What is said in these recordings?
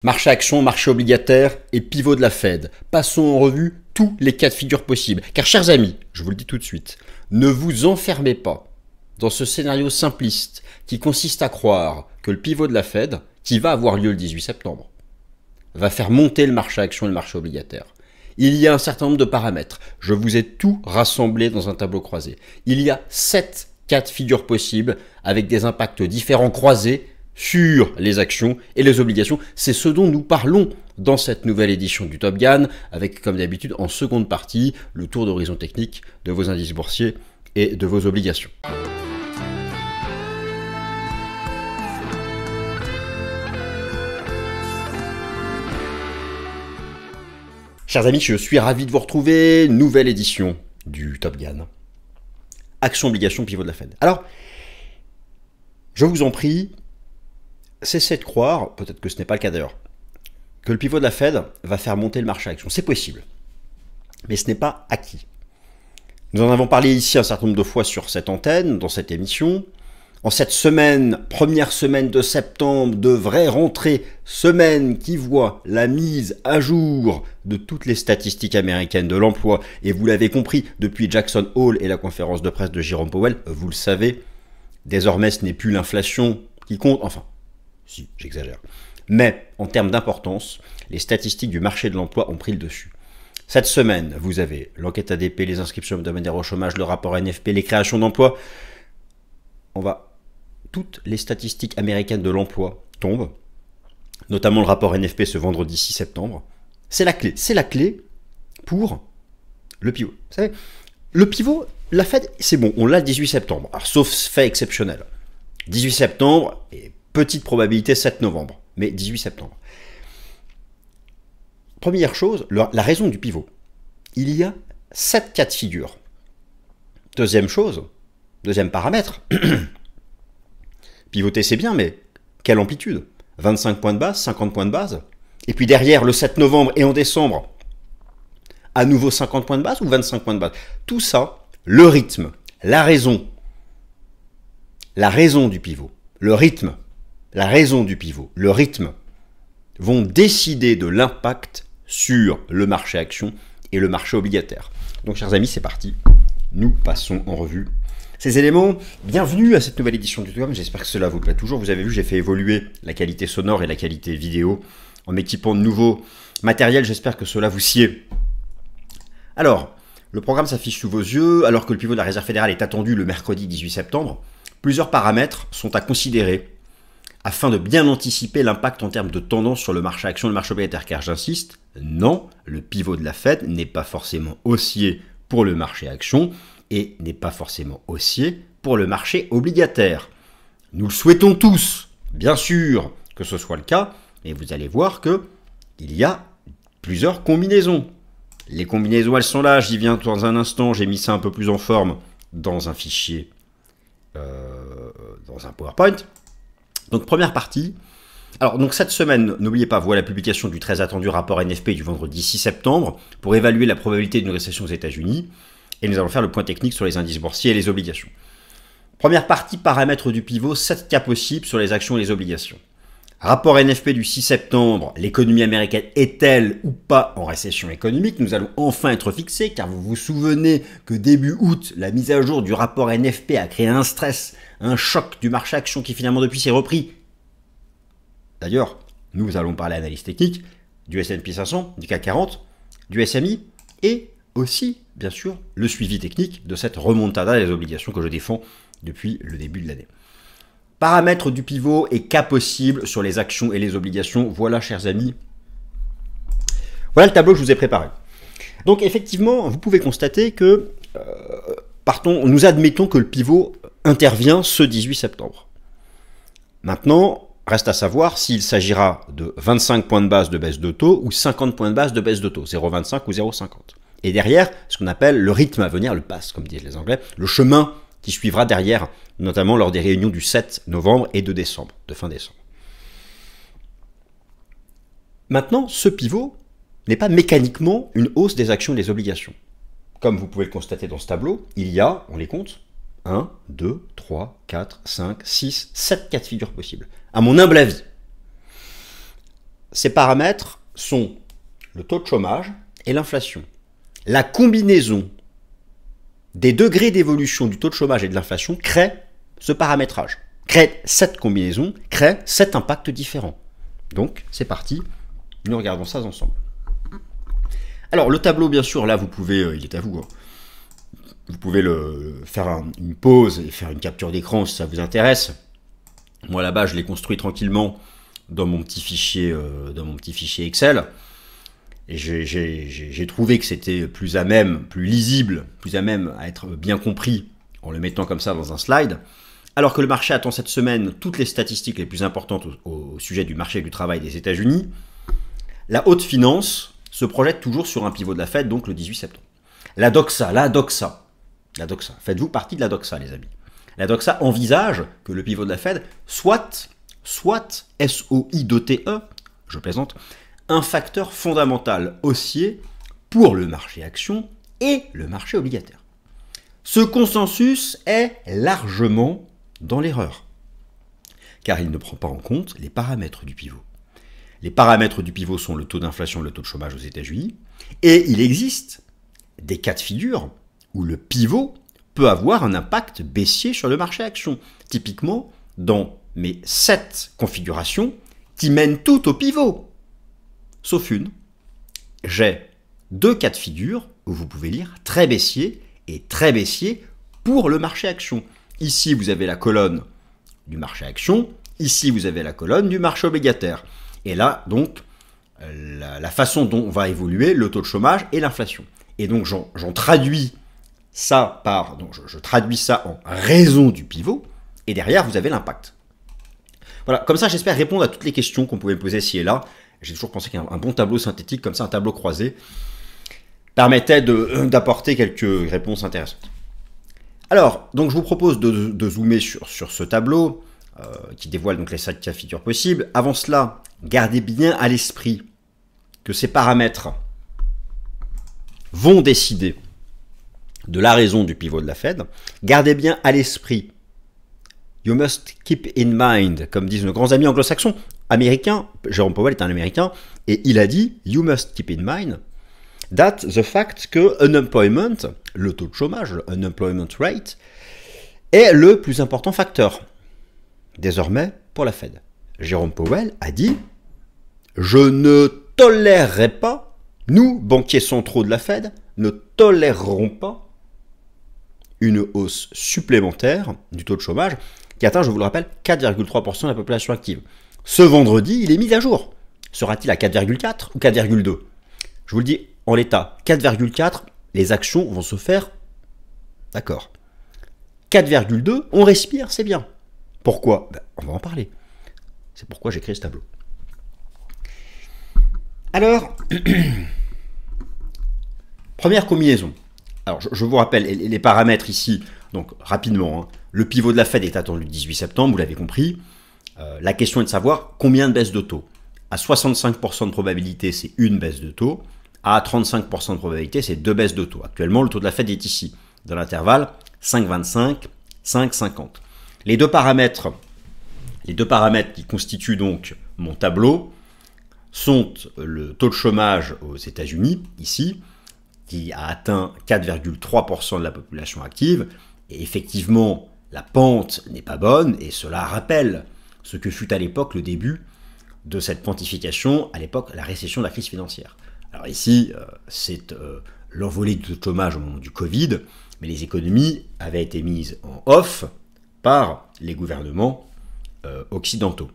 Marché action, marché obligataire et pivot de la Fed. Passons en revue tous les cas de figure possibles. Car chers amis, je vous le dis tout de suite, ne vous enfermez pas dans ce scénario simpliste qui consiste à croire que le pivot de la Fed, qui va avoir lieu le 18 septembre, va faire monter le marché action et le marché obligataire. Il y a un certain nombre de paramètres. Je vous ai tout rassemblé dans un tableau croisé. Il y a 7 cas de figure possibles avec des impacts différents croisés sur les actions et les obligations. C'est ce dont nous parlons dans cette nouvelle édition du Top Gun, avec comme d'habitude en seconde partie le tour d'horizon technique de vos indices boursiers et de vos obligations. Chers amis, je suis ravi de vous retrouver. Nouvelle édition du Top Gun. Action, obligation, pivot de la Fed. Alors, je vous en prie, cessez de croire, peut-être que ce n'est pas le cas d'ailleurs, que le pivot de la Fed va faire monter le marché action. C'est possible, mais ce n'est pas acquis. Nous en avons parlé ici un certain nombre de fois sur cette antenne, dans cette émission. En cette semaine, première semaine de septembre, de vraie rentrée, semaine qui voit la mise à jour de toutes les statistiques américaines de l'emploi, et vous l'avez compris, depuis Jackson Hole et la conférence de presse de Jerome Powell, vous le savez, désormais ce n'est plus l'inflation qui compte, enfin, si, j'exagère. Mais en termes d'importance, les statistiques du marché de l'emploi ont pris le dessus. Cette semaine, vous avez l'enquête ADP, les inscriptions hebdomadaires au chômage, le rapport NFP, les créations d'emplois. Toutes les statistiques américaines de l'emploi tombent, notamment le rapport NFP ce vendredi 6 septembre. C'est la clé pour le pivot. Vous savez, le pivot, la Fed, c'est bon, on l'a le 18 septembre, alors, sauf fait exceptionnel. 18 septembre et petite probabilité 7 novembre, mais 18 septembre. Première chose, la raison du pivot. Il y a 7 cas de figure. Deuxième chose, deuxième paramètre, pivoter c'est bien, mais quelle amplitude? 25 points de base, 50 points de base? Et puis derrière, le 7 novembre et en décembre, à nouveau 50 points de base ou 25 points de base? Tout ça, le rythme, la raison du pivot, le rythme, la raison du pivot, le rythme, vont décider de l'impact sur le marché action et le marché obligataire. Donc chers amis, c'est parti, nous passons en revue ces éléments. Bienvenue à cette nouvelle édition du Top Gun, j'espère que cela vous plaît toujours. Vous avez vu, j'ai fait évoluer la qualité sonore et la qualité vidéo en m'équipant de nouveaux matériels, j'espère que cela vous sied. Alors, le programme s'affiche sous vos yeux, alors que le pivot de la Réserve fédérale est attendu le mercredi 18 septembre. Plusieurs paramètres sont à considérer afin de bien anticiper l'impact en termes de tendance sur le marché action et le marché obligataire. Car j'insiste, non, le pivot de la Fed n'est pas forcément haussier pour le marché action et n'est pas forcément haussier pour le marché obligataire. Nous le souhaitons tous, bien sûr, que ce soit le cas, et vous allez voir qu'il y a plusieurs combinaisons. Les combinaisons, elles sont là, j'y viens dans un instant, j'ai mis ça un peu plus en forme dans un fichier, dans un PowerPoint. Donc première partie. Alors donc cette semaine, n'oubliez pas, voilà la publication du très attendu rapport NFP du vendredi 6 septembre pour évaluer la probabilité d'une récession aux États-Unis. Et nous allons faire le point technique sur les indices boursiers et les obligations. Première partie, paramètres du pivot, 7 cas possibles sur les actions et les obligations. Rapport NFP du 6 septembre, l'économie américaine est-elle ou pas en récession économique? Nous allons enfin être fixés, car vous vous souvenez que début août, la mise à jour du rapport NFP a créé un stress, un choc du marché action qui finalement depuis s'est repris. D'ailleurs, nous allons parler analyse technique du S&P 500, du CAC 40, du SMI et aussi, bien sûr, le suivi technique de cette remontada des obligations que je défends depuis le début de l'année. Paramètres du pivot et cas possibles sur les actions et les obligations. Voilà, chers amis, voilà le tableau que je vous ai préparé. Donc, effectivement, vous pouvez constater que, nous admettons que le pivot intervient ce 18 septembre. Maintenant, reste à savoir s'il s'agira de 25 points de base de baisse de taux ou 50 points de base de baisse de taux, 0,25 ou 0,50. Et derrière, ce qu'on appelle le rythme à venir, le pass, comme disent les Anglais, le chemin qui suivra derrière, notamment lors des réunions du 7 novembre et de décembre, de fin décembre. Maintenant, ce pivot n'est pas mécaniquement une hausse des actions et des obligations. Comme vous pouvez le constater dans ce tableau, il y a, on les compte, 1, 2, 3, 4, 5, 6, 7 cas de figure possibles. À mon humble avis, ces paramètres sont le taux de chômage et l'inflation. La combinaison des degrés d'évolution du taux de chômage et de l'inflation crée ce paramétrage, crée cette combinaison, crée cet impact différent. Donc, c'est parti, nous regardons ça ensemble. Alors, le tableau, bien sûr, là, vous pouvez, il est à vous, hein. Vous pouvez faire une pause et faire une capture d'écran si ça vous intéresse. Moi, là-bas, je l'ai construit tranquillement dans mon petit fichier Excel. Et j'ai trouvé que c'était plus à même, plus lisible, plus à même à être bien compris en le mettant comme ça dans un slide. Alors que le marché attend cette semaine toutes les statistiques les plus importantes au sujet du marché du travail des États-Unis, la haute finance se projette toujours sur un pivot de la Fed, donc le 18 septembre. La Doxa, faites-vous partie de la Doxa, les amis. La Doxa envisage que le pivot de la Fed soit SOI2TE, je plaisante, un facteur fondamental haussier pour le marché action et le marché obligataire. Ce consensus est largement dans l'erreur, car il ne prend pas en compte les paramètres du pivot. Les paramètres du pivot sont le taux d'inflation et le taux de chômage aux États-Unis, et il existe des cas de figure où le pivot peut avoir un impact baissier sur le marché action. Typiquement, dans mes 7 configurations qui mènent toutes au pivot, sauf une, j'ai 2 cas de figure où vous pouvez lire très baissier et très baissier pour le marché action. Ici, vous avez la colonne du marché action, ici, vous avez la colonne du marché obligataire. Et là, donc, la façon dont va évoluer le taux de chômage et l'inflation. Et donc, j'en traduis ça par... Donc, je traduis ça en raison du pivot, et derrière, vous avez l'impact. Voilà, comme ça, j'espère répondre à toutes les questions qu'on pouvait me poser ci et là. J'ai toujours pensé qu'un bon tableau synthétique, comme ça, un tableau croisé, permettait d'apporter quelques réponses intéressantes. Alors, donc je vous propose de zoomer sur ce tableau qui dévoile donc les 7 cas de figure possibles. Avant cela, gardez bien à l'esprit que ces paramètres vont décider de la raison du pivot de la Fed. Gardez bien à l'esprit, you must keep in mind, comme disent nos grands amis anglo-saxons, américains, Jérôme Powell est un américain, et il a dit, you must keep in mind that the fact que unemployment, le taux de chômage, le unemployment rate, est le plus important facteur, désormais, pour la Fed. Jérôme Powell a dit, je ne tolérerai pas, nous, banquiers centraux de la Fed, ne tolérerons pas une hausse supplémentaire du taux de chômage qui atteint, je vous le rappelle, 4,3% de la population active. Ce vendredi, il est mis à jour. Sera-t-il à 4,4 ou 4,2? Je vous le dis, en l'état, 4,4, les actions vont se faire. D'accord. 4,2, on respire, c'est bien. Pourquoi? On va en parler. C'est pourquoi j'ai créé ce tableau. Alors, première combinaison. Alors, je vous rappelle les paramètres ici. Donc, rapidement, hein. Le pivot de la Fed est attendu le 18 septembre, vous l'avez compris. La question est de savoir combien de baisses de taux. À 65% de probabilité, c'est une baisse de taux. À 35% de probabilité, c'est 2 baisses de taux. Actuellement, le taux de la Fed est ici, dans l'intervalle 5,25, 5,50. Les deux paramètres qui constituent donc mon tableau sont le taux de chômage aux États-Unis, ici, qui a atteint 4,3% de la population active. Et effectivement, la pente n'est pas bonne, et cela rappelle ce que fut à l'époque le début de cette quantification, à l'époque la récession de la crise financière. Alors ici, c'est l'envolée du taux de chômage au moment du Covid, mais les économies avaient été mises en off par les gouvernements occidentaux.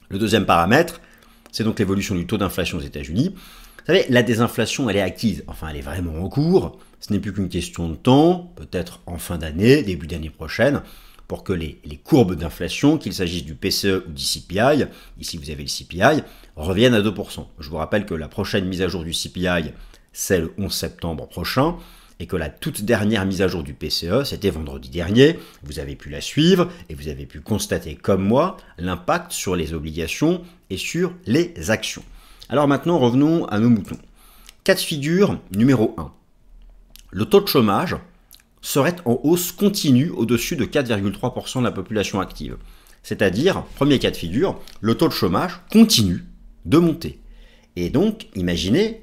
Le deuxième paramètre, c'est donc l'évolution du taux d'inflation aux États-Unis. Vous savez, la désinflation, elle est acquise, enfin elle est vraiment en cours, ce n'est plus qu'une question de temps, peut-être en fin d'année, début d'année prochaine, pour que les courbes d'inflation, qu'il s'agisse du PCE ou du CPI, ici vous avez le CPI, reviennent à 2%. Je vous rappelle que la prochaine mise à jour du CPI, c'est le 11 septembre prochain, et que la toute dernière mise à jour du PCE, c'était vendredi dernier. Vous avez pu la suivre, et vous avez pu constater, comme moi, l'impact sur les obligations et sur les actions. Alors maintenant, revenons à nos moutons. Cas de figure numéro 1. Le taux de chômage serait en hausse continue au-dessus de 4,3% de la population active. C'est-à-dire, premier cas de figure, le taux de chômage continue de monter. Et donc, imaginez,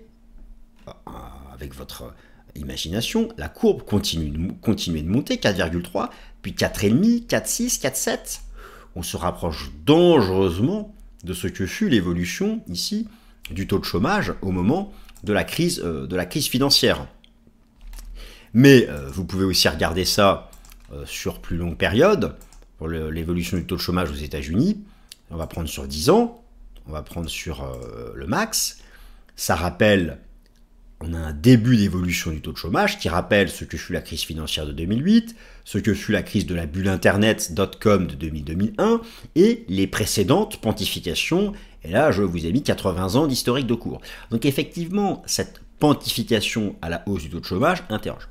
avec votre imagination, la courbe continue de monter, 4,3, puis 4,5, 4,6, 4,7. On se rapproche dangereusement de ce que fut l'évolution, ici, du taux de chômage au moment de la crise financière. Mais vous pouvez aussi regarder ça sur plus longue période, pour l'évolution du taux de chômage aux États-Unis. On va prendre sur 10 ans, on va prendre sur le max. Ça rappelle, on a un début d'évolution du taux de chômage qui rappelle ce que fut la crise financière de 2008, ce que fut la crise de la bulle internet .com de 2000-2001 et les précédentes pontifications. Et là, je vous ai mis 80 ans d'historique de cours. Donc effectivement, cette pontification à la hausse du taux de chômage interroge.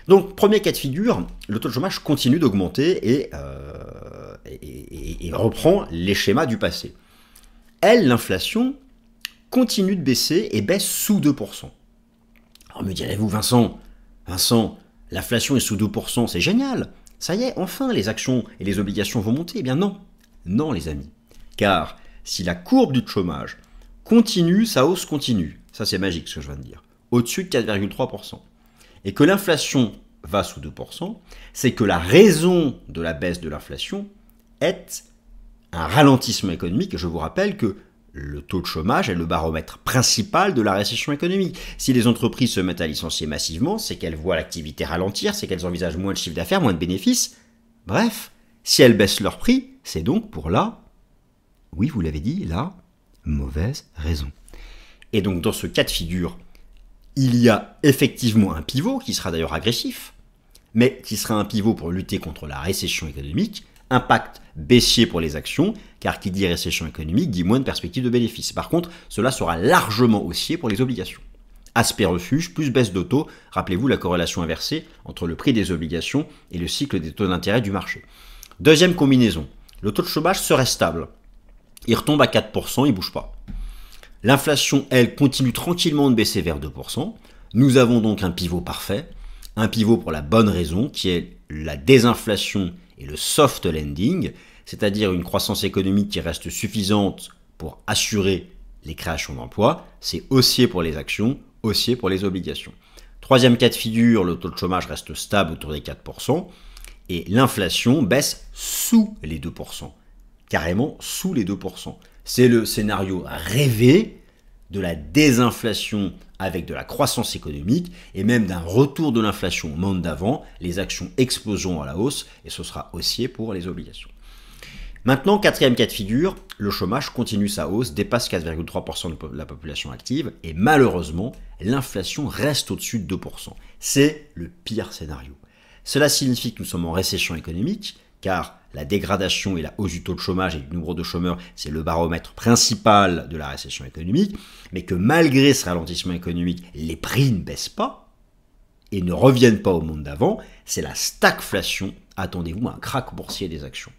Donc, premier cas de figure, le taux de chômage continue d'augmenter et reprend les schémas du passé. L'inflation continue de baisser et baisse sous 2%. Alors me direz-vous, Vincent, l'inflation est sous 2%, c'est génial. Ça y est, enfin, les actions et les obligations vont monter. Eh bien non, non les amis. Car si la courbe du chômage continue, sa hausse continue. Ça c'est magique ce que je viens de dire. Au-dessus de 4,3%. Et que l'inflation va sous 2%, c'est que la raison de la baisse de l'inflation est un ralentissement économique. Et je vous rappelle que le taux de chômage est le baromètre principal de la récession économique. Si les entreprises se mettent à licencier massivement, c'est qu'elles voient l'activité ralentir, c'est qu'elles envisagent moins de chiffre d'affaires, moins de bénéfices. Bref, si elles baissent leur prix, c'est donc pour oui vous l'avez dit, la mauvaise raison. Et donc dans ce cas de figure, il y a effectivement un pivot qui sera d'ailleurs agressif, mais qui sera un pivot pour lutter contre la récession économique, impact baissier pour les actions, car qui dit récession économique dit moins de perspectives de bénéfices. Par contre, cela sera largement haussier pour les obligations. Aspect refuge plus baisse de taux, rappelez-vous la corrélation inversée entre le prix des obligations et le cycle des taux d'intérêt du marché. Deuxième combinaison, le taux de chômage serait stable. Il retombe à 4%, il ne bouge pas. L'inflation, elle, continue tranquillement de baisser vers 2%. Nous avons donc un pivot parfait, un pivot pour la bonne raison, qui est la désinflation et le soft landing, c'est-à-dire une croissance économique qui reste suffisante pour assurer les créations d'emplois. C'est haussier pour les actions, haussier pour les obligations. Troisième cas de figure, le taux de chômage reste stable autour des 4%, et l'inflation baisse sous les 2%, carrément sous les 2%. C'est le scénario rêvé de la désinflation avec de la croissance économique et même d'un retour de l'inflation au monde d'avant. Les actions exploseront à la hausse et ce sera haussier pour les obligations. Maintenant, quatrième cas de figure, le chômage continue sa hausse, dépasse 4,3% de la population active et malheureusement, l'inflation reste au-dessus de 2%. C'est le pire scénario. Cela signifie que nous sommes en récession économique, car la dégradation et la hausse du taux de chômage et du nombre de chômeurs, c'est le baromètre principal de la récession économique, mais que malgré ce ralentissement économique, les prix ne baissent pas et ne reviennent pas au monde d'avant, c'est la stagflation, attendez-vous à un krach boursier des actions,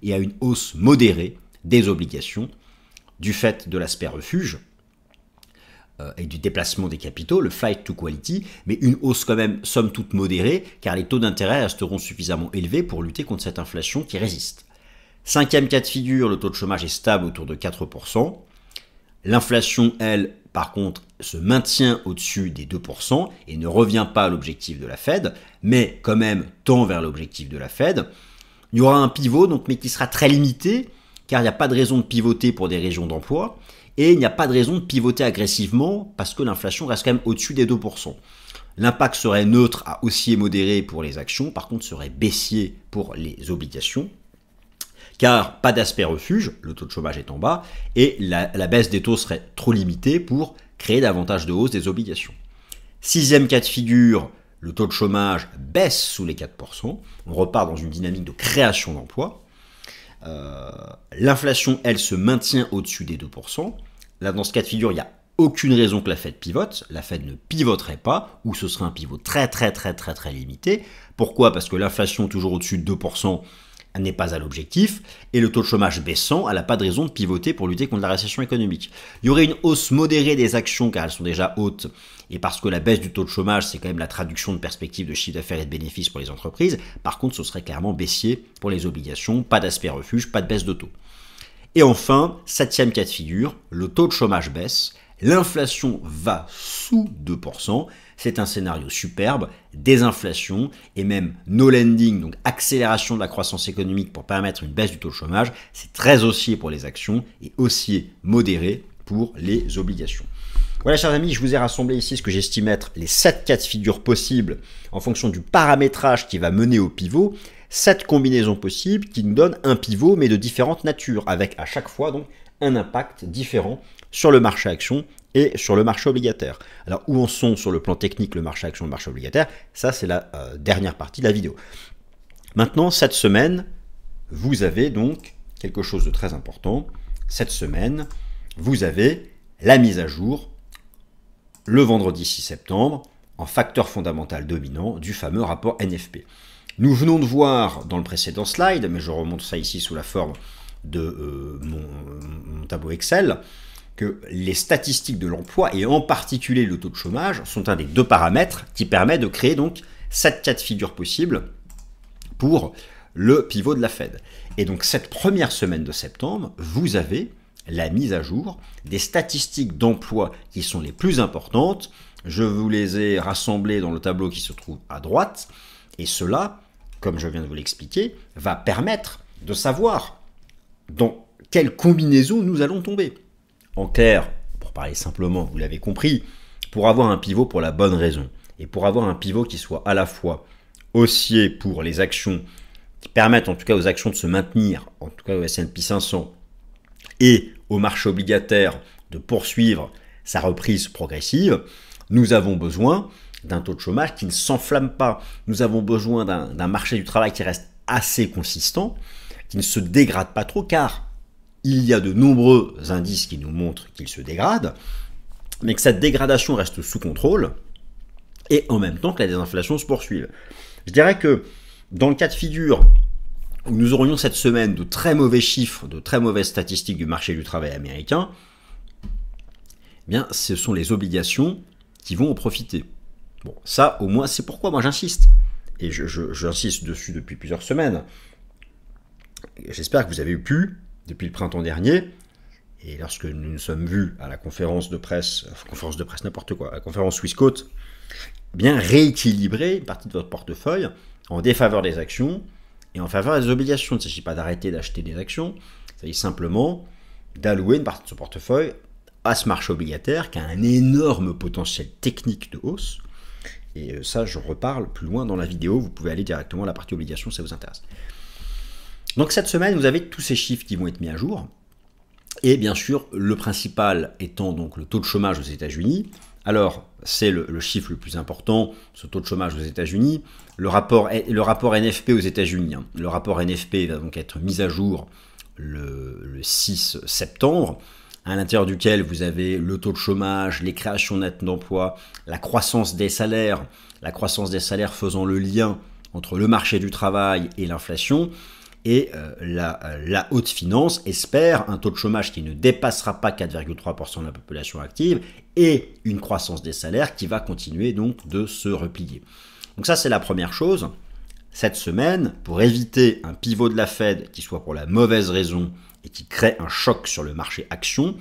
et à une hausse modérée des obligations, du fait de l'aspect refuge, et du déplacement des capitaux, le flight to quality, mais une hausse quand même somme toute modérée, car les taux d'intérêt resteront suffisamment élevés pour lutter contre cette inflation qui résiste. Cinquième cas de figure, le taux de chômage est stable autour de 4%. L'inflation, elle, par contre, se maintient au-dessus des 2% et ne revient pas à l'objectif de la Fed, mais quand même tend vers l'objectif de la Fed. Il y aura un pivot, donc, mais qui sera très limité, car il n'y a pas de raison de pivoter pour des régions d'emploi, et il n'y a pas de raison de pivoter agressivement parce que l'inflation reste quand même au-dessus des 2%. L'impact serait neutre à haussier modéré pour les actions, par contre serait baissier pour les obligations, car pas d'aspect refuge, le taux de chômage est en bas, et la baisse des taux serait trop limitée pour créer davantage de hausse des obligations. Sixième cas de figure, le taux de chômage baisse sous les 4%, on repart dans une dynamique de création d'emplois. L'inflation, elle, se maintient au-dessus des 2%. Là, dans ce cas de figure, il n'y a aucune raison que la Fed pivote. La Fed ne pivoterait pas, ou ce serait un pivot très limité. Pourquoi ? Parce que l'inflation toujours au-dessus de 2% n'est pas à l'objectif, et le taux de chômage baissant, elle n'a pas de raison de pivoter pour lutter contre la récession économique. Il y aurait une hausse modérée des actions, car elles sont déjà hautes, et parce que la baisse du taux de chômage, c'est quand même la traduction de perspectives de chiffre d'affaires et de bénéfices pour les entreprises. Par contre, ce serait clairement baissier pour les obligations, pas d'aspect refuge, pas de baisse de taux. Et enfin, 7e cas de figure, le taux de chômage baisse, l'inflation va sous 2%, c'est un scénario superbe, désinflation et même no lending, donc accélération de la croissance économique pour permettre une baisse du taux de chômage, c'est très haussier pour les actions et haussier modéré pour les obligations. Voilà chers amis, je vous ai rassemblé ici ce que j'estime être les 7 cas de figure possibles en fonction du paramétrage qui va mener au pivot, 7 combinaisons possibles qui nous donnent un pivot mais de différentes natures, avec à chaque fois donc un impact différent sur le marché action et sur le marché obligataire. Alors où en sont sur le plan technique le marché action et le marché obligataire, ça c'est la dernière partie de la vidéo. Maintenant, cette semaine, vous avez donc quelque chose de très important. Cette semaine, vous avez la mise à jour le vendredi 6 septembre en facteur fondamental dominant du fameux rapport NFP. Nous venons de voir dans le précédent slide, mais je remonte ça ici sous la forme de mon tableau Excel, que les statistiques de l'emploi, et en particulier le taux de chômage, sont un des 2 paramètres qui permet de créer donc 7 cas de figure possibles pour le pivot de la Fed. Et donc cette première semaine de septembre, vous avez la mise à jour des statistiques d'emploi qui sont les plus importantes. Je vous les ai rassemblées dans le tableau qui se trouve à droite, et cela, comme je viens de vous l'expliquer, va permettre de savoir dans quelle combinaison nous allons tomber. En clair, pour parler simplement, vous l'avez compris, pour avoir un pivot pour la bonne raison, et pour avoir un pivot qui soit à la fois haussier pour les actions, qui permettent en tout cas aux actions de se maintenir, en tout cas au S&P 500, et au marché obligataire de poursuivre sa reprise progressive, nous avons besoin d'un taux de chômage qui ne s'enflamme pas. Nous avons besoin d'un marché du travail qui reste assez consistant, qui ne se dégrade pas trop, car il y a de nombreux indices qui nous montrent qu'il se dégrade, mais que cette dégradation reste sous contrôle, et en même temps que la désinflation se poursuive. Je dirais que dans le cas de figure où nous aurions cette semaine de très mauvais chiffres, de très mauvaises statistiques du marché du travail américain, eh bien, ce sont les obligations qui vont en profiter. Bon, ça, au moins, c'est pourquoi moi j'insiste. Et j'insiste dessus depuis plusieurs semaines. J'espère que vous avez pu, depuis le printemps dernier, et lorsque nous nous sommes vus à la conférence de presse n'importe quoi, à la conférence Swissquote, bien rééquilibrer une partie de votre portefeuille en défaveur des actions et en faveur des obligations. Il ne s'agit pas d'arrêter d'acheter des actions, il s'agit simplement d'allouer une partie de son portefeuille à ce marché obligataire qui a un énorme potentiel technique de hausse. Et ça, je reparle plus loin dans la vidéo. Vous pouvez aller directement à la partie obligations si ça vous intéresse. Donc cette semaine, vous avez tous ces chiffres qui vont être mis à jour. Et bien sûr, le principal étant donc le taux de chômage aux États-Unis. Alors, c'est le chiffre le plus important, ce taux de chômage aux États-Unis. Le rapport NFP aux États-Unis. Le rapport NFP va donc être mis à jour le 6 septembre, à l'intérieur duquel vous avez le taux de chômage, les créations nettes d'emplois, la croissance des salaires faisant le lien entre le marché du travail et l'inflation. Et la haute finance espère un taux de chômage qui ne dépassera pas 4,3% de la population active et une croissance des salaires qui va continuer donc de se replier. Donc ça, c'est la première chose. Cette semaine, pour éviter un pivot de la Fed qui soit pour la mauvaise raison et qui crée un choc sur le marché action,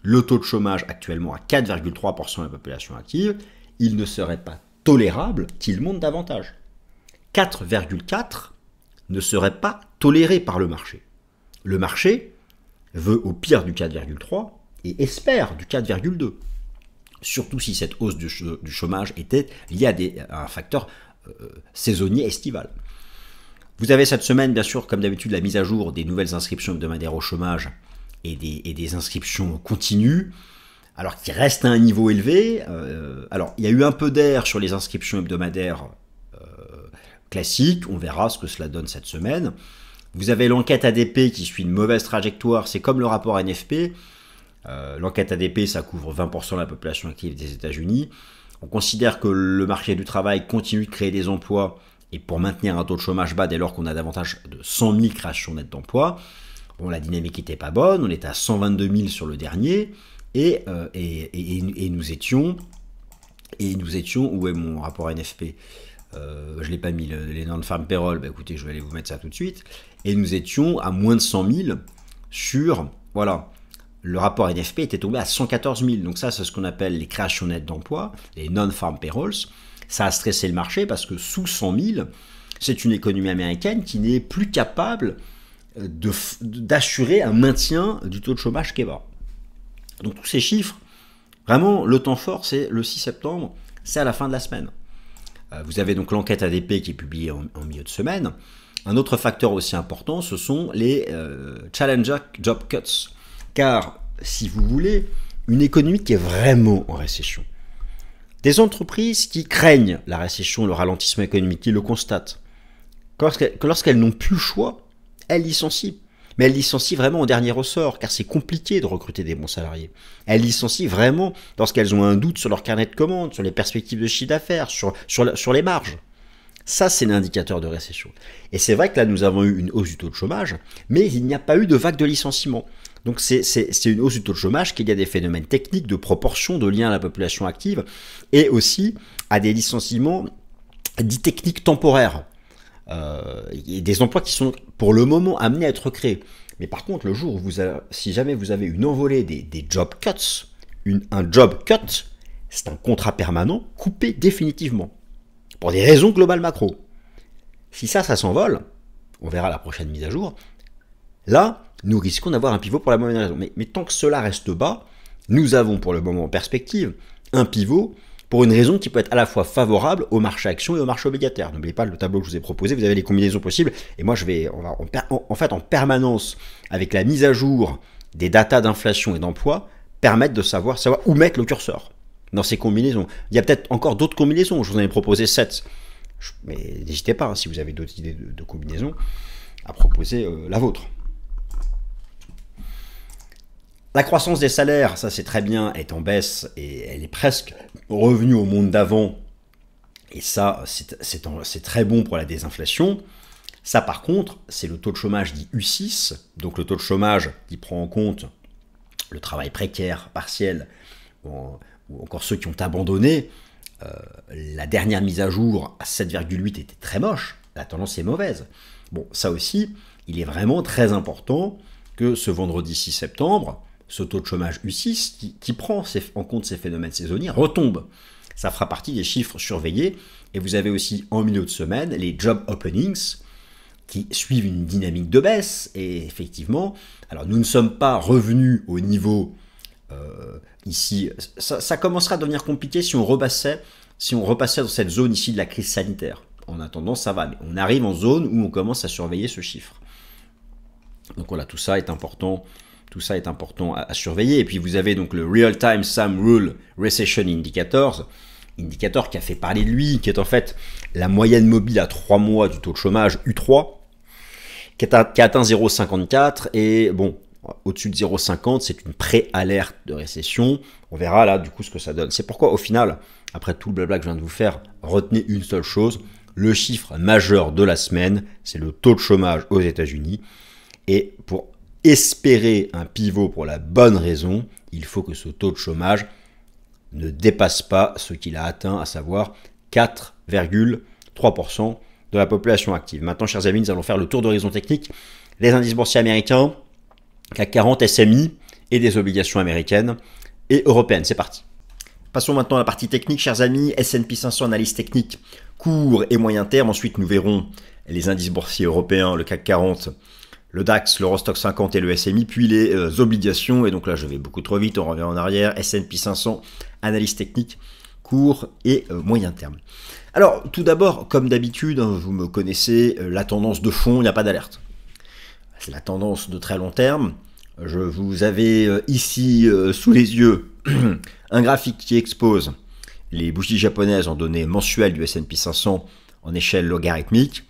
le taux de chômage actuellement à 4,3% de la population active, il ne serait pas tolérable qu'il monte davantage. 4,4 ne serait pas toléré par le marché. Le marché veut au pire du 4,3 et espère du 4,2. Surtout si cette hausse du chômage était liée à un facteur saisonnier estival. Vous avez cette semaine, bien sûr, comme d'habitude, la mise à jour des nouvelles inscriptions hebdomadaires au chômage et des inscriptions continues, alors qui restent à un niveau élevé. Alors, il y a eu un peu d'air sur les inscriptions hebdomadaires classiques, on verra ce que cela donne cette semaine. Vous avez l'enquête ADP qui suit une mauvaise trajectoire, c'est comme le rapport NFP. L'enquête ADP, ça couvre 20% de la population active des États-Unis. On considère que le marché du travail continue de créer des emplois et pour maintenir un taux de chômage bas dès lors qu'on a davantage de 100 000 créations nettes d'emplois. Bon, la dynamique n'était pas bonne, on était à 122 000 sur le dernier et nous étions, où est mon rapport NFP? Je ne l'ai pas mis, les non-farm payroll, bah écoutez, je vais aller vous mettre ça tout de suite. Et nous étions à moins de 100 000 sur, voilà, le rapport NFP était tombé à 114 000. Donc ça, c'est ce qu'on appelle les créations nettes d'emplois, les non-farm payrolls. Ça a stressé le marché parce que sous 100 000, c'est une économie américaine qui n'est plus capable d'assurer un maintien du taux de chômage qui est bas. Donc tous ces chiffres, vraiment, le temps fort, c'est le 6 septembre, c'est à la fin de la semaine. Vous avez donc l'enquête ADP qui est publiée en milieu de semaine. Un autre facteur aussi important, ce sont les Challenger Job Cuts. Car, si vous voulez, une économie qui est vraiment en récession, des entreprises qui craignent la récession, le ralentissement économique, qui le constatent, lorsqu'elles n'ont plus le choix, elles licencient. Mais elles licencient vraiment au dernier ressort, car c'est compliqué de recruter des bons salariés. Elles licencient vraiment lorsqu'elles ont un doute sur leur carnet de commandes, sur les perspectives de chiffre d'affaires, sur les marges. Ça, c'est l'indicateur de récession. Et c'est vrai que là, nous avons eu une hausse du taux de chômage, mais il n'y a pas eu de vague de licenciement. Donc c'est une hausse du taux de chômage qu'il y a des phénomènes techniques de proportion, de lien à la population active, et aussi à des licenciements dits techniques temporaires. Et des emplois qui sont pour le moment amenés à être créés. Mais par contre, le jour où si jamais vous avez une envolée des job cuts, un job cut, c'est un contrat permanent coupé définitivement. Pour des raisons globales macro. Si ça s'envole, on verra la prochaine mise à jour, là, nous risquons d'avoir un pivot pour la mauvaise raison. Mais tant que cela reste bas, nous avons pour le moment en perspective un pivot pour une raison qui peut être à la fois favorable au marché action et au marché obligataire. N'oubliez pas le tableau que je vous ai proposé, vous avez les combinaisons possibles, et moi en permanence, avec la mise à jour des datas d'inflation et d'emploi, permettre de savoir où mettre le curseur dans ces combinaisons. Il y a peut-être encore d'autres combinaisons, je vous en ai proposé 7, mais n'hésitez pas, si vous avez d'autres idées de combinaisons, à proposer la vôtre. La croissance des salaires, ça c'est très bien, est en baisse et elle est presque revenue au monde d'avant. Et ça, c'est très bon pour la désinflation. Ça par contre, c'est le taux de chômage dit U6, donc le taux de chômage qui prend en compte le travail précaire, partiel, ou encore ceux qui ont abandonné. La dernière mise à jour à 7,8 était très moche, la tendance est mauvaise. Bon, ça aussi, il est vraiment très important que ce vendredi 6 septembre, ce taux de chômage U6, qui prend en compte ces phénomènes saisonniers, retombe. Ça fera partie des chiffres surveillés. Et vous avez aussi, en milieu de semaine, les job openings qui suivent une dynamique de baisse. Et effectivement, alors nous ne sommes pas revenus au niveau ici. Ça commencera à devenir compliqué si on repassait dans cette zone ici de la crise sanitaire. En attendant, ça va. Mais on arrive en zone où on commence à surveiller ce chiffre. Donc voilà, tout ça est important. Tout ça est important à surveiller. Et puis vous avez donc le Real-Time Sum Rule Recession Indicator qui a fait parler de lui, qui est en fait la moyenne mobile à 3 mois du taux de chômage U3, qui a atteint 0,54. Et bon, au-dessus de 0,50, c'est une pré-alerte de récession. On verra là du coup ce que ça donne. C'est pourquoi au final, après tout le blabla que je viens de vous faire, retenez une seule chose. Le chiffre majeur de la semaine, c'est le taux de chômage aux États-Unis. Et pour espérer un pivot pour la bonne raison, il faut que ce taux de chômage ne dépasse pas ce qu'il a atteint, à savoir 4,3% de la population active. Maintenant, chers amis, nous allons faire le tour d'horizon technique, les indices boursiers américains, CAC 40, SMI et des obligations américaines et européennes. C'est parti. Passons maintenant à la partie technique, chers amis. S&P 500, analyse technique, court et moyen terme. Ensuite, nous verrons les indices boursiers européens, le CAC 40, le DAX, l'Eurostoxx 50 et le SMI, puis les obligations. Et donc là, je vais beaucoup trop vite, on revient en arrière. S&P 500, analyse technique, court et moyen terme. Alors, tout d'abord, comme d'habitude, vous me connaissez, la tendance de fond, il n'y a pas d'alerte. C'est la tendance de très long terme. Je vous avais ici sous les yeux un graphique qui expose les bougies japonaises en données mensuelles du S&P 500 en échelle logarithmique.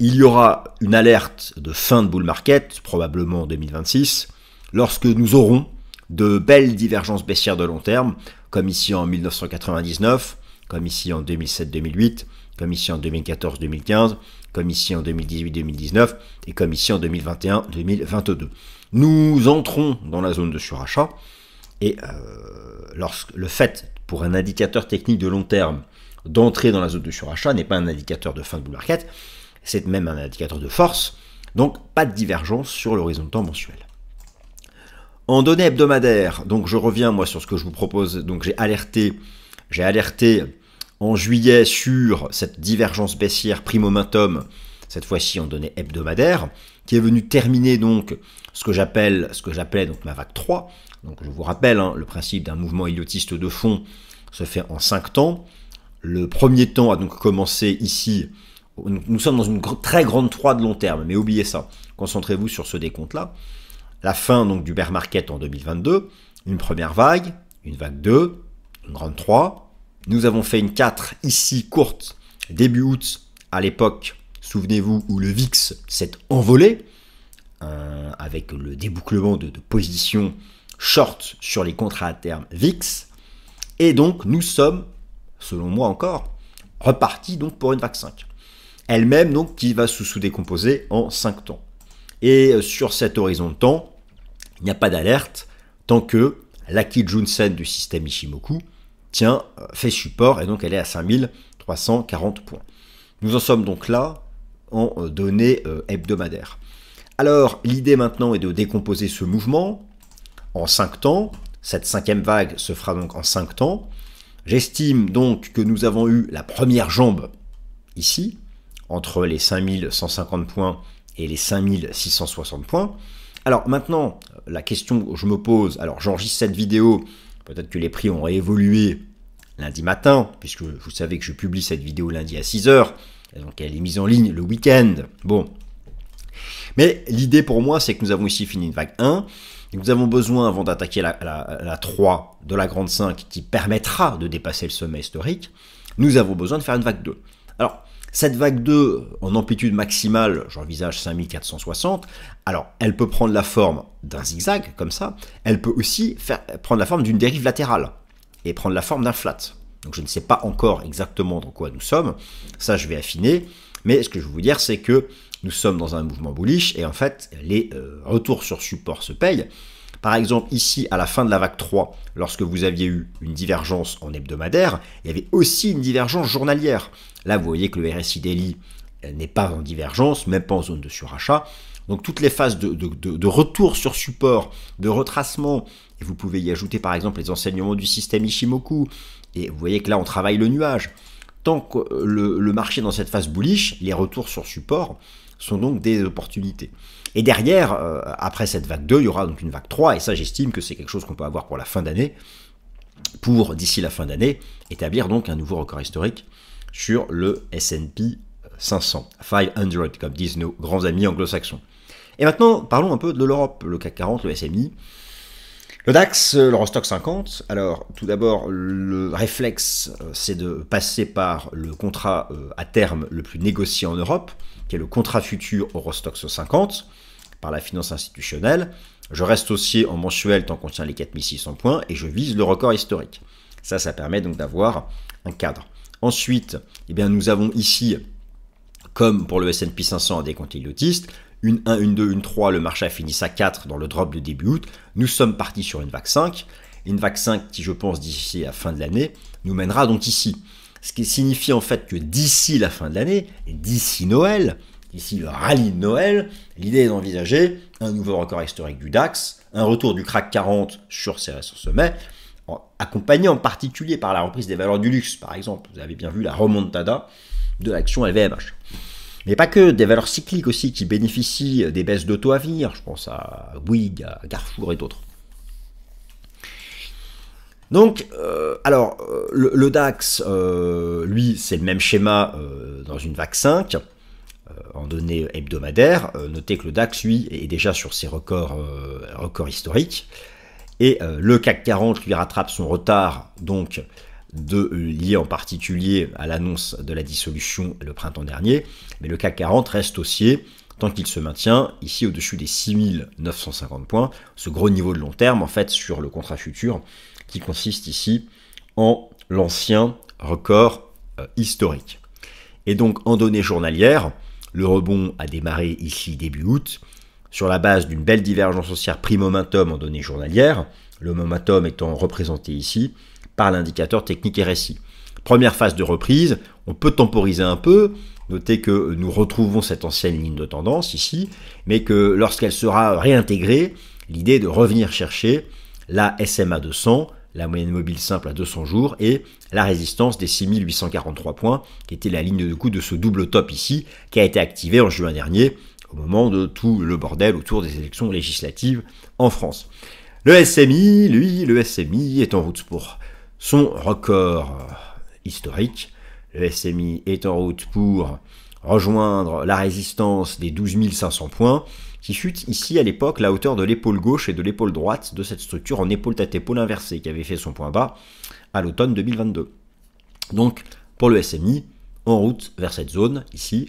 Il y aura une alerte de fin de bull market, probablement en 2026, lorsque nous aurons de belles divergences baissières de long terme, comme ici en 1999, comme ici en 2007-2008, comme ici en 2014-2015, comme ici en 2018-2019 et comme ici en 2021-2022. Nous entrons dans la zone de surachat et le fait pour un indicateur technique de long terme d'entrer dans la zone de surachat n'est pas un indicateur de fin de bull market, c'est même un indicateur de force, Donc pas de divergence sur l'horizon de temps mensuel. En données hebdomadaires, donc je reviens moi sur ce que je vous propose, donc j'ai alerté en juillet sur cette divergence baissière prime-momentum, cette fois-ci en données hebdomadaires, qui est venue terminer donc ce que j'appelais donc ma vague 3. Donc je vous rappelle, le principe d'un mouvement héliotiste de fond se fait en 5 temps. Le premier temps a donc commencé ici. Nous sommes dans une très grande 3 de long terme, mais oubliez ça. Concentrez-vous sur ce décompte-là. La fin donc du bear market en 2022, une première vague, une vague 2, une grande 3. Nous avons fait une 4 ici courte, début août, à l'époque, souvenez-vous, où le VIX s'est envolé, avec le débouclement de positions short sur les contrats à terme VIX. Et donc nous sommes, selon moi encore, repartis donc pour une vague 5. Elle-même donc qui va se sous-décomposer en 5 temps. Et sur cet horizon de temps, il n'y a pas d'alerte tant que la Kijun-sen du système Ichimoku fait support et donc elle est à 5340 points. Nous en sommes donc là en données hebdomadaires. Alors l'idée maintenant est de décomposer ce mouvement en 5 temps. Cette 5e vague se fera donc en 5 temps. J'estime donc que nous avons eu la première jambe ici, entre les 5150 points et les 5660 points. Alors maintenant, la question que je me pose, alors j'enregistre cette vidéo, peut-être que les prix ont évolué lundi matin, puisque vous savez que je publie cette vidéo lundi à 6h, et donc elle est mise en ligne le week-end. Bon. Mais l'idée pour moi, c'est que nous avons ici fini une vague 1, et nous avons besoin, avant d'attaquer la 3 de la grande 5, qui permettra de dépasser le sommet historique, nous avons besoin de faire une vague 2. Alors, cette vague 2, en amplitude maximale, j'envisage 5460, alors elle peut prendre la forme d'un zigzag, comme ça, elle peut aussi prendre la forme d'une dérive latérale, et prendre la forme d'un flat. Donc je ne sais pas encore exactement dans quoi nous sommes, ça je vais affiner, mais ce que je veux vous dire, c'est que nous sommes dans un mouvement bullish, et en fait, les retours sur support se payent. Par exemple, ici, à la fin de la vague 3, lorsque vous aviez eu une divergence en hebdomadaire, il y avait aussi une divergence journalière. Là, vous voyez que le RSI Daily n'est pas en divergence, même pas en zone de surachat. Donc, toutes les phases de retour sur support, de retracement, et vous pouvez y ajouter par exemple les enseignements du système Ichimoku, et vous voyez que là, on travaille le nuage. Tant que le marché est dans cette phase bullish, les retours sur support sont donc des opportunités. Et derrière, après cette vague 2, il y aura donc une vague 3, et ça j'estime que c'est quelque chose qu'on peut avoir pour la fin d'année, pour d'ici la fin d'année, établir donc un nouveau record historique sur le S&P 500, comme disent nos grands amis anglo-saxons. Et maintenant, parlons un peu de l'Europe, le CAC 40, le SMI, le DAX, l'Eurostoxx 50. Alors, tout d'abord, le réflexe, c'est de passer par le contrat à terme le plus négocié en Europe, qui est le contrat futur Eurostoxx 50, par la finance institutionnelle. Je reste haussier en mensuel tant qu'on tient les 4600 points, et je vise le record historique. Ça permet donc d'avoir un cadre. Ensuite, eh bien, nous avons ici, comme pour le S&P 500 à décompte héliotiste, une 1, une 2, une 3, le marché a fini à 4 dans le drop de début août. Nous sommes partis sur une vague 5. Une vague 5 qui, je pense, d'ici la fin de l'année, nous mènera donc ici. Ce qui signifie en fait que d'ici la fin de l'année, et d'ici Noël, d'ici le rallye de Noël, l'idée est d'envisager un nouveau record historique du DAX, un retour du CAC 40 sur ses récents sommets, accompagné en particulier par la reprise des valeurs du luxe, par exemple. Vous avez bien vu la remontada de l'action LVMH. Mais pas que, des valeurs cycliques aussi qui bénéficient des baisses de taux à venir. Je pense à Bouygues, à Carrefour et d'autres. Donc, le DAX, lui, c'est le même schéma dans une vague 5, en données hebdomadaires. Notez que le DAX, lui, est déjà sur ses records historiques. Et le CAC 40 lui rattrape son retard, donc, lié en particulier à l'annonce de la dissolution le printemps dernier, mais le CAC 40 reste haussier tant qu'il se maintient ici au-dessus des 6950 points, ce gros niveau de long terme en fait sur le contrat futur qui consiste ici en l'ancien record historique. Et donc en données journalières, le rebond a démarré ici début août sur la base d'une belle divergence haussière prime-momentum en données journalières, le momentum étant représenté ici par l'indicateur technique RSI. Première phase de reprise, on peut temporiser un peu, Notez que nous retrouvons cette ancienne ligne de tendance ici, mais que lorsqu'elle sera réintégrée, l'idée est de revenir chercher la SMA 200, la moyenne mobile simple à 200 jours, et la résistance des 6843 points, qui était la ligne de coup de ce double top ici, qui a été activée en juin dernier, au moment de tout le bordel autour des élections législatives en France. Le SMI, lui, le SMI est en route pour son record historique. Le SMI est en route pour rejoindre la résistance des 12 500 points, qui fut ici à l'époque la hauteur de l'épaule gauche et de l'épaule droite de cette structure en épaule-tête-épaule inversée, qui avait fait son point bas à l'automne 2022. Donc, pour le SMI, en route vers cette zone, ici.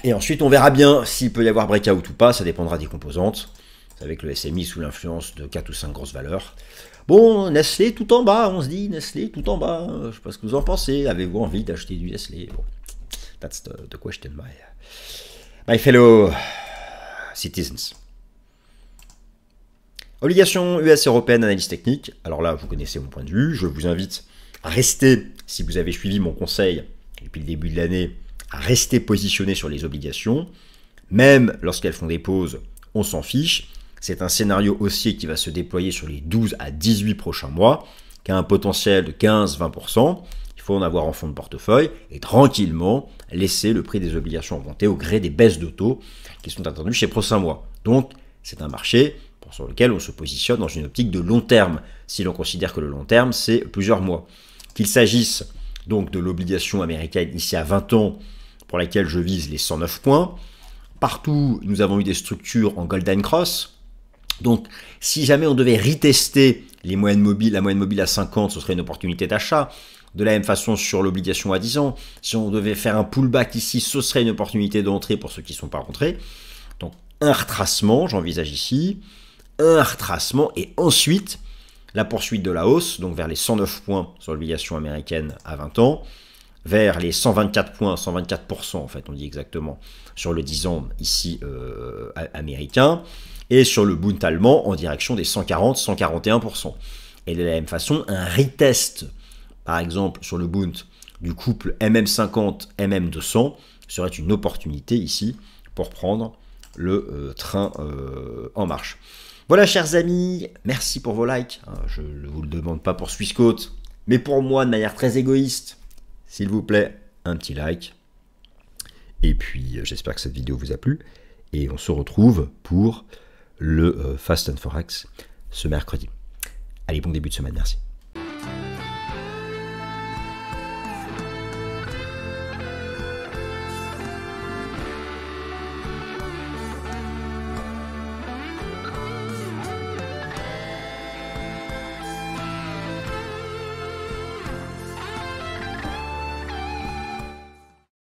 Et ensuite, on verra bien s'il peut y avoir breakout ou pas, ça dépendra des composantes. Vous savez que le SMI sous l'influence de 4 ou 5 grosses valeurs. Bon, Nestlé tout en bas, on se dit, Nestlé tout en bas, je ne sais pas ce que vous en pensez, avez-vous envie d'acheter du Nestlé? Bon, that's the question, my fellow citizens. Obligations US européennes, analyse technique. Alors là, vous connaissez mon point de vue, je vous invite à rester, si vous avez suivi mon conseil depuis le début de l'année, à rester positionné sur les obligations, même lorsqu'elles font des pauses, on s'en fiche. C'est un scénario haussier qui va se déployer sur les 12 à 18 prochains mois, qui a un potentiel de 15-20%. Il faut en avoir en fond de portefeuille et tranquillement laisser le prix des obligations augmenter au gré des baisses de taux qui sont attendues chez les prochains mois. Donc, c'est un marché sur lequel on se positionne dans une optique de long terme, si l'on considère que le long terme, c'est plusieurs mois. Qu'il s'agisse donc de l'obligation américaine ici à 20 ans, pour laquelle je vise les 109 points. Partout, nous avons eu des structures en Golden Cross. Donc, si jamais on devait retester la moyenne mobile à 50, ce serait une opportunité d'achat. De la même façon sur l'obligation à 10 ans, si on devait faire un pullback ici, ce serait une opportunité d'entrée pour ceux qui ne sont pas rentrés. Donc, un retracement, j'envisage ici, un retracement, et ensuite, la poursuite de la hausse, donc vers les 109 points sur l'obligation américaine à 20 ans, vers les 124 points, 124% en fait, on dit exactement, sur le 10 ans ici américain, et sur le Bund allemand en direction des 140, 141%. Et de la même façon, un retest, par exemple, sur le Bund du couple MM50, MM200, serait une opportunité ici pour prendre le train en marche. Voilà, chers amis, merci pour vos likes. Je ne vous le demande pas pour Swissquote, mais pour moi, de manière très égoïste. S'il vous plaît, un petit like. Et puis, j'espère que cette vidéo vous a plu. Et on se retrouve pour le Fast and Forex ce mercredi. Allez, bon début de semaine, merci.